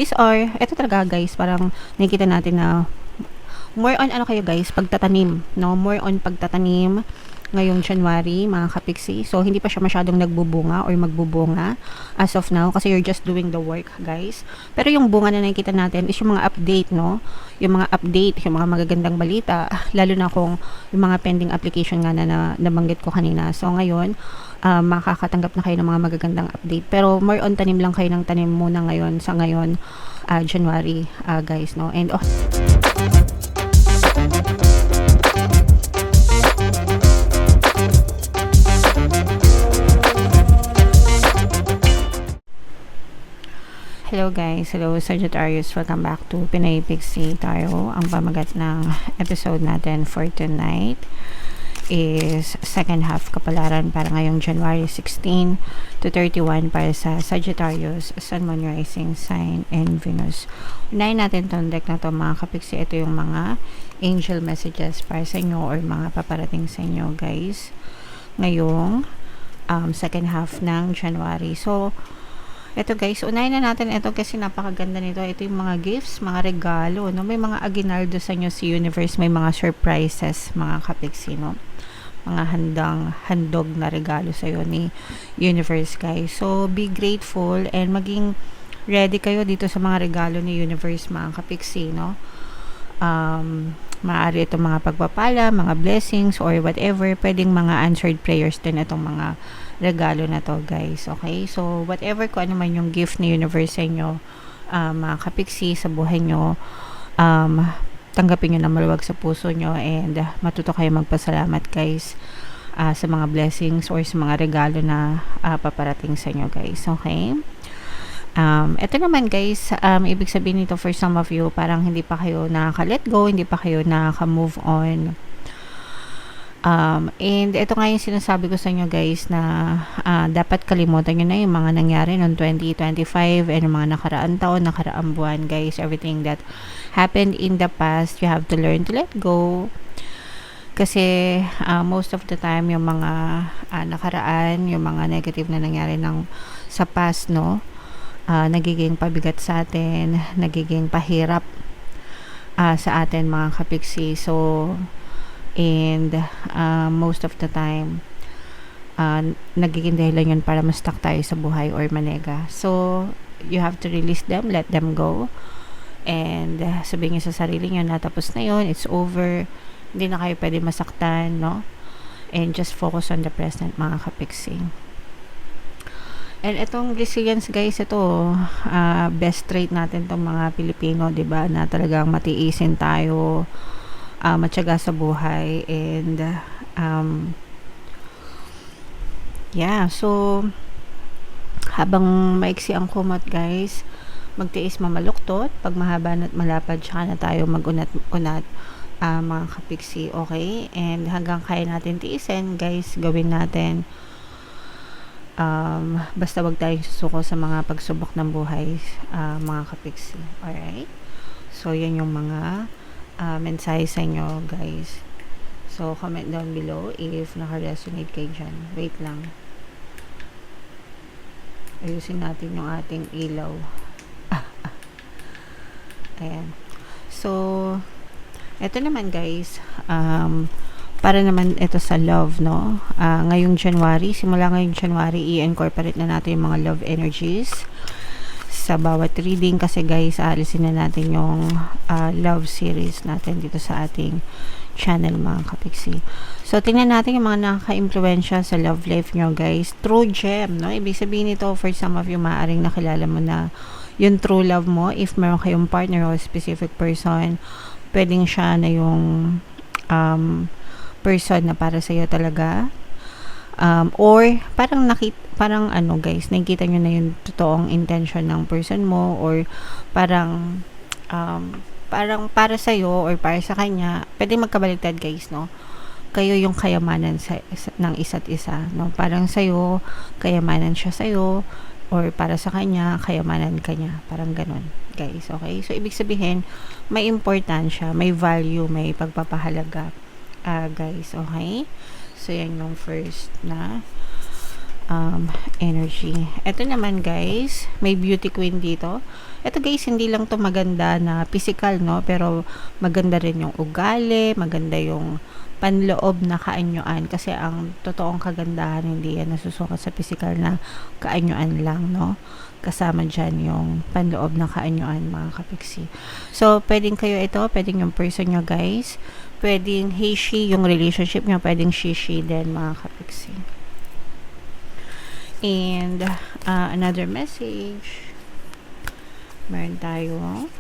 Is or eto talaga guys, parang nakikita natin na more on ano kayo guys, pagtatanim, no? More on pagtatanim ngayong January, mga kapiksi. So, hindi pa siya masyadong nagbubunga or magbubunga as of now kasi you're just doing the work, guys. Pero yung bunga na nakikita natin is yung mga update, no? Yung mga update, yung mga magagandang balita, lalo na kung yung mga pending application nga na nabanggit ko kanina. So, ngayon, makakatanggap na kayo ng mga magagandang update. Pero more on tanim lang kayo ng tanim muna ngayon sa ngayon, January, guys, no? And, hello guys, hello Sagittarius, welcome back to Pinay Pixie Tarot. Ang pamagat ng episode natin for tonight is second half kapalaran para ngayong January 16 to 31 para sa Sagittarius, Sun, Moon, Rising Sign, and Venus. Unahin natin itong deck na to mga kapiksi. Ito yung mga angel messages para sa inyo or mga paparating sa inyo guys ngayong second half ng January. So, ito guys, unahin na natin ito kasi napakaganda nito. Ito yung mga gifts, mga regalo, no? May mga aginaldo sa inyo si Universe, may mga surprises, mga kapiksi, no? Mga handog na regalo sa iyo ni Universe, guys. So, be grateful and maging ready kayo dito sa mga regalo ni Universe, mga kapiksi, no? Maaari itong mga pagpapala, mga blessings, or whatever. Pwedeng mga answered prayers din itong mga regalo na to guys, okay? So, whatever kung ano man yung gift ni Universe sa inyo, mga kapiksi sa buhay nyo, tanggapin nyo na maluwag sa puso nyo and matuto kayo magpasalamat guys sa mga blessings or sa mga regalo na paparating sa inyo guys, okay? Ito naman guys, ibig sabihin nito for some of you, parang hindi pa kayo nakaka-let go, hindi pa kayo nakaka-move on. And ito nga yung sinasabi ko sa inyo guys na dapat kalimutan nyo na yung mga nangyari noong 2025 and yung mga nakaraang taon, nakaraang buwan guys. Everything that happened in the past, you have to learn to let go. Kasi most of the time yung mga nakaraan, yung mga negative na nangyari sa past, no, nagiging pabigat sa atin, nagiging pahirap sa atin mga kapiksi. So, and most of the time nagiging dahilan yun para ma-stuck tayo sa buhay or manega. So, you have to release them, let them go, and sabihin nyo sa sarili nyo na tapos na yun, it's over, hindi na kayo pwede masaktan, no? And just focus on the present mga kapiksi. And itong resilience guys, ito best trait natin tong mga Pilipino, 'di ba? Na talagang matiisin tayo, matyaga sa buhay, and yeah, so habang maiksi ang kumot guys, magtiis mamaluktot, pag mahaba na't malapad tsaka na tayo magunat-unat, mga kapiksi, okay? And hanggang kaya natin tiisin guys, gawin natin. Basta wag tayong susuko sa mga pagsubok ng buhay, mga kapiksi. Alright? So, yan yung mga mensahe sa inyo, guys. So, comment down below if naka-resonate kayo dyan. Wait lang. Ayusin natin yung ating ilaw. Ayan. So, eto naman, guys. Para naman ito sa love, no? Ngayong January, simula ngayong January, i-incorporate na natin yung mga love energies sa bawat reading kasi guys, aalisin na natin yung love series natin dito sa ating channel mga kapiksi. So, tingnan natin yung mga nakaka-impluensya sa love life nyo guys. True gem, no? Ibig sabihin nito, for some of you, maaaring nakilala mo na yung true love mo. If meron kayong partner o specific person, pwedeng siya na yung person na para sa iyo talaga, or parang ano guys, nakikita nyo na yung totoong intention ng person mo, or parang para sa iyo or para sa kanya. Pwede magkabaliktad guys, no? Kayo yung kayamanan ng isa't isa, no? Parang sa iyo kayamanan siya sa iyo, or para sa kanya kayamanan kanya, parang ganun guys, okay? So ibig sabihin may importansya, may value, may pagpapahalaga, guys, okay? So, yan yung first na energy. Ito naman, guys, may beauty queen dito. Ito guys, hindi lang to maganda na physical, no? Pero maganda rin yung ugali, maganda yung panloob na kaanyuan. Kasi ang totoong kagandahan, hindi yan nasusukat sa physical na kaanyuan lang, no? Kasama dyan yung panloob na kaanyuan, mga kapiksi. So, pwedeng kayo ito, pwedeng yung person nyo guys, pwedeng he, she, yung relationship nyo, pwedeng she, din, mga kapiksi. And, another message, meron tayo,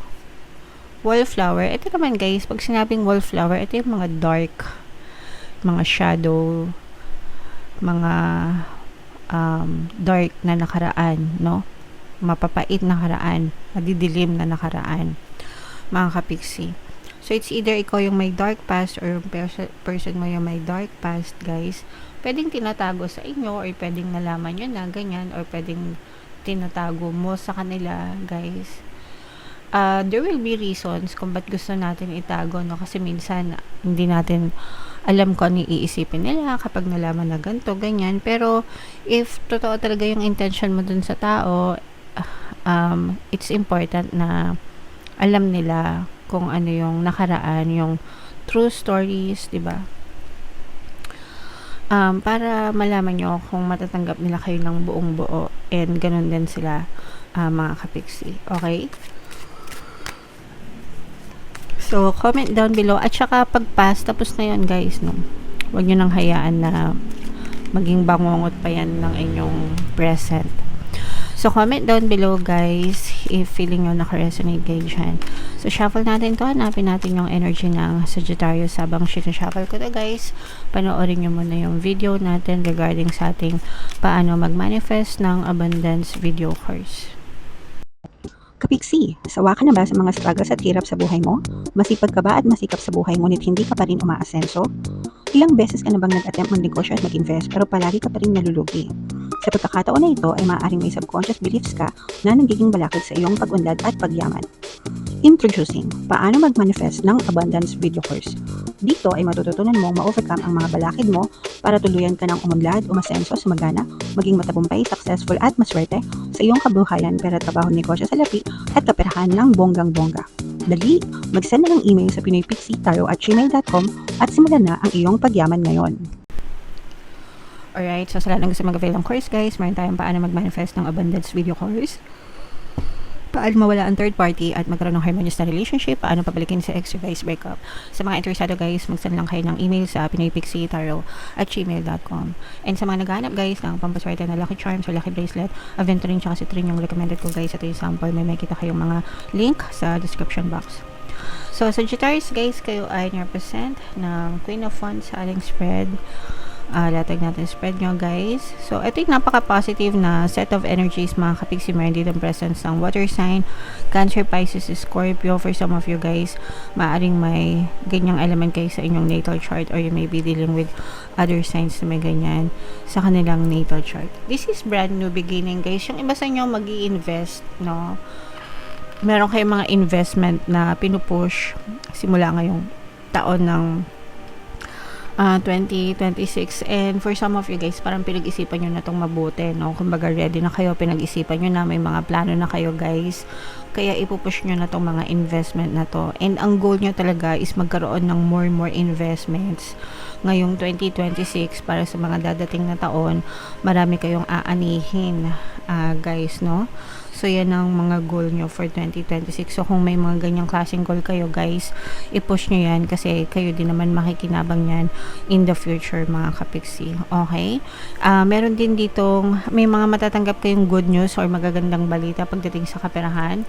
wallflower. Ito naman guys, pag sinabing wallflower, ito yung mga dark, mga shadow, mga dark na nakaraan, no? Mapapait na nakaraan, madidilim na nakaraan, mga kapiksi. So, it's either ikaw yung may dark past or yung person mo yung may dark past, guys. Pwedeng tinatago sa inyo or pwedeng nalaman nyo na ganyan or pwedeng tinatago mo sa kanila, guys. There will be reasons kung ba't gusto natin itago, no? Kasi minsan, hindi natin alam kung ano iisipin nila kapag nalaman na ganito, ganyan. Pero, if totoo talaga yung intention mo dun sa tao, it's important na alam nila kung ano yung nakaraan, yung true stories, diba? Para malaman nyo kung matatanggap nila kayo ng buong buo, and ganun din sila, mga kapiksi. Okay? So, comment down below. At saka, pag-pass, tapos na yun, guys, no? Huwag nyo nang hayaan na maging bangungot pa yan ng inyong present. So, comment down below, guys, if feeling nyo naka-resonate kayo dyan. So, shuffle natin to. Hanapin natin yung energy ng Sagittarius habang sinashuffle ko to, guys. Panoorin nyo muna yung video natin regarding sa ating paano mag-manifest ng abundance video course. Kapiksi, sawa ka na ba sa mga struggles at hirap sa buhay mo? Masipag ka ba at masikap sa buhay ngunit hindi ka pa rin umaasenso? Ilang beses ka na bang nag-attempt mag-negosyo at mag-invest pero palagi ka pa rin nalulugi? Sa pagkakataon na ito ay maaaring may subconscious beliefs ka na nagiging balakid sa iyong pag-unlad at pagyaman. Introducing, paano mag-manifest ng abundance video course. Dito ay matututunan mong ma-overcome ang mga balakid mo para tuluyan ka ng umunlad, umasenso, sumagana, maging matagumpay, successful at maswerte sa iyong kabuhayan, pera, trabaho, negosyo, salapi at kaperahan ng bonggang-bongga. Dali, mag-send na ng email sa pinoypixie@gmail.com at simulan na ang iyong pagyaman ngayon. Alright, so sa lahat ng gusto mag-avail ng course, guys, meron tayong paano mag-manifest ng abundance video course. Paano mawala ang third party at magkaroon ng harmonious na relationship, paano pabalikin sa ex vice breakup. Sa mga interesado, guys, mag-send lang kayo ng email sa pinoypixie@gmail.com. And sa mga naghahanap, guys, ng pampaswerte na lucky charms or lucky bracelet, aventurine tsaka citrine yung recommended ko, guys. Ito yung sample, may makita kayong mga link sa description box. So, Sagittarius, guys, kayo ay represent ng Queen of Wands sa ating spread. Latag natin spread nyo, guys. So, ito yung napaka-positive na set of energies, mga kapiksi. Meron dito ang presence ng water sign, Cancer, Pisces, Scorpio. For some of you, guys, maaring may ganyang element kayo sa inyong natal chart or you may be dealing with other signs na may ganyan sa kanilang natal chart. This is brand new beginning, guys. Yung iba sa inyo mag-i-invest, no? Meron kayong mga investment na pinupush simula ngayong taon ng 2026, and for some of you, guys, parang pinag-isipan nyo na itong mabuti, no? Kumbaga ready na kayo, pinag-isipan nyo na, may mga plano na kayo, guys, kaya ipupush nyo na itong mga investment na to, and ang goal nyo talaga is magkaroon ng more investments ngayong 2026 para sa mga dadating na taon. Marami kayong aanihin, guys, no? So, yan ang mga goal nyo for 2026. So, kung may mga ganyang klaseng goal kayo, guys, i-push nyo yan kasi kayo din naman makikinabang yan in the future, mga kapiksi. Okay? Meron din ditong, may mga matatanggap kayong good news or magagandang balita pagdating sa kaperahan.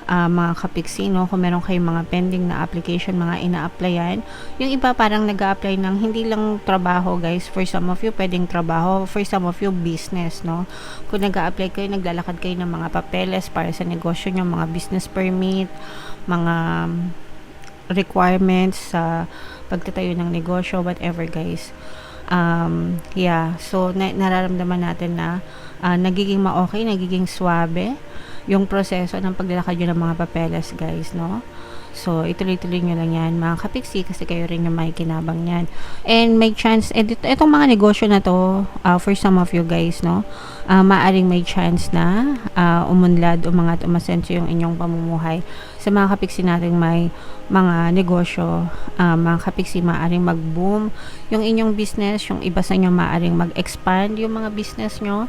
Mga kapiksi, no? Kung meron kayong mga pending na application, mga ina-applyan. Yung iba parang nag-a-apply ng hindi lang trabaho, guys. For some of you, pwedeng trabaho. For some of you, business, no? Kung nag-a-apply kayo, naglalakad kayo ng mga papeles para sa negosyo nyo, mga business permit, mga requirements sa pagtatayo ng negosyo, whatever, guys. Yeah. So, nararamdaman natin na nagiging ma-okay, nagiging swabe yung proseso ng paglalakad nyo ng mga papeles, guys, no? So, ituloy-tuloy nyo lang yan, mga kapiksi, kasi kayo rin yung may kinabang yan. And may chance, itong mga negosyo na to, for some of you guys, no, maaring may chance na umunlad, umangat, umasenso yung inyong pamumuhay. Sa mga kapiksi natin may mga negosyo, mga kapiksi, maaring mag-boom yung inyong business, yung iba sa inyo maaring mag-expand yung mga business nyo,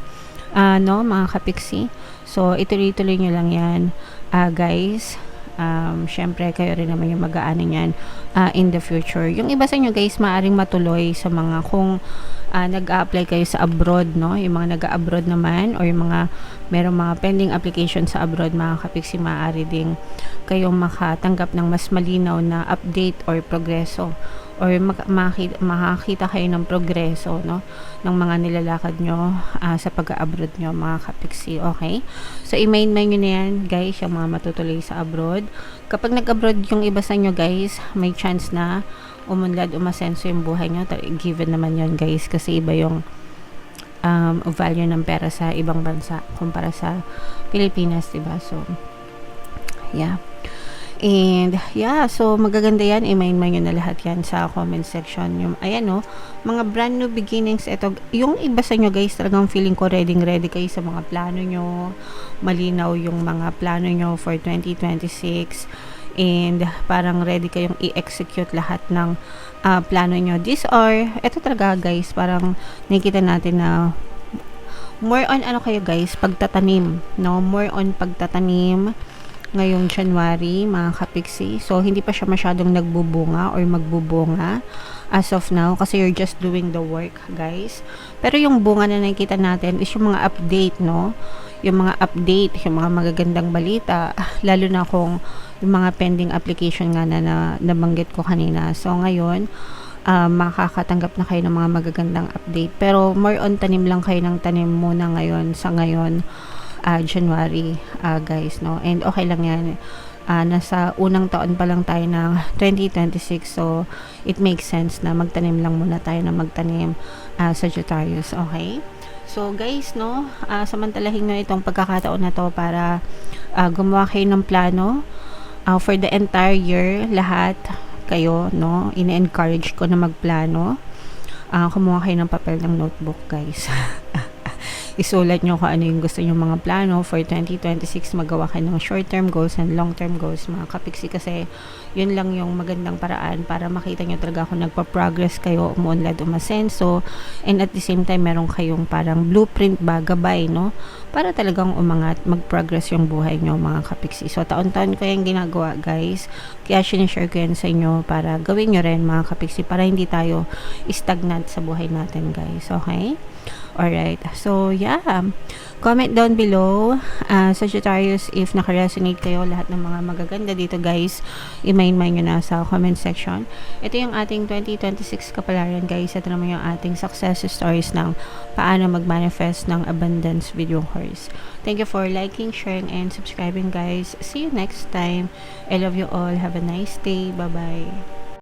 no, mga kapiksi. So, ituloy-tuloy nyo lang yan, guys. Syempre kayo rin naman yung mag-aanin yan in the future. Yung iba sa inyo guys, maaring matuloy sa mga kung nag-a-apply kayo sa abroad, no? Yung mga nag-a-abroad naman, or yung mga merong mga pending application sa abroad, mga kapiksi, maaari ding kayong makatanggap ng mas malinaw na update or progreso, or makakita kayo ng progreso, no, ng mga nilalakad nyo sa pag-abroad nyo, mga kapiksi. Okay, so i-main-main nyo na yan guys, yung mga matutuloy sa abroad. Kapag nag-abroad yung iba sa inyo guys, may chance na umunlad, umasenso yung buhay nyo. Given naman yon guys, kasi iba yung value ng pera sa ibang bansa kumpara sa Pilipinas, diba? So yeah. And yeah, so magaganda yan, i-main nyo na lahat yan sa comment section. Yung, ayan, no, mga brand new beginnings. Ito, yung iba sa inyo guys, talagang feeling ko ready kayo sa mga plano nyo, malinaw yung mga plano nyo for 2026, and parang ready kayong i-execute lahat ng plano nyo. Ito talaga guys, parang nakikita natin na more on kayo guys, pagtatanim, no, more on pagtatanim ngayong January, mga kapiksi. So, hindi pa siya masyadong nagbubunga or magbubunga as of now, kasi you're just doing the work, guys. Pero yung bunga na nakikita natin is yung mga update, no? Yung mga update, yung mga magagandang balita, lalo na kung yung mga pending application nga na nabanggit ko kanina. So, ngayon, makakatanggap na kayo ng mga magagandang update. Pero, more on tanim lang kayo ng tanim muna ngayon, sa ngayon, January, guys, no? And okay lang yan. Nasa unang taon pa lang tayo ng 2026, so it makes sense na magtanim lang muna tayo na magtanim, Sagittarius, okay? So guys, no, samantalahin nyo itong pagkakataon na to para gumawa kayo ng plano for the entire year. Lahat kayo, no, ina-encourage ko na magplano. Kumuha kayo ng papel ng notebook, guys. Isulat nyo kung ano yung gusto nyo mga plano for 2026. Magawa kayo ng short-term goals and long-term goals, mga kapiksi, kasi yun lang yung magandang paraan para makita nyo talaga kung nagpa-progress kayo, umuunlad, umasenso, and at the same time meron kayong parang blueprint ba, gabay, no, para talagang umangat, mag-progress yung buhay nyo, mga kapiksi. So taon-taon ko yung ginagawa, guys, kaya sinishare ko yan sa inyo para gawin nyo rin, mga kapiksi, para hindi tayo stagnant sa buhay natin, guys. Okay? Alright, so yeah, comment down below, Sagittarius, if naka-resonate kayo lahat ng mga magaganda dito guys, i-main nyo na sa comment section. Ito yung ating 2026 kapalaran guys. Ito naman yung ating success stories ng paano mag-manifest ng abundance video course. Thank you for liking, sharing, and subscribing guys. See you next time. I love you all. Have a nice day. Bye-bye.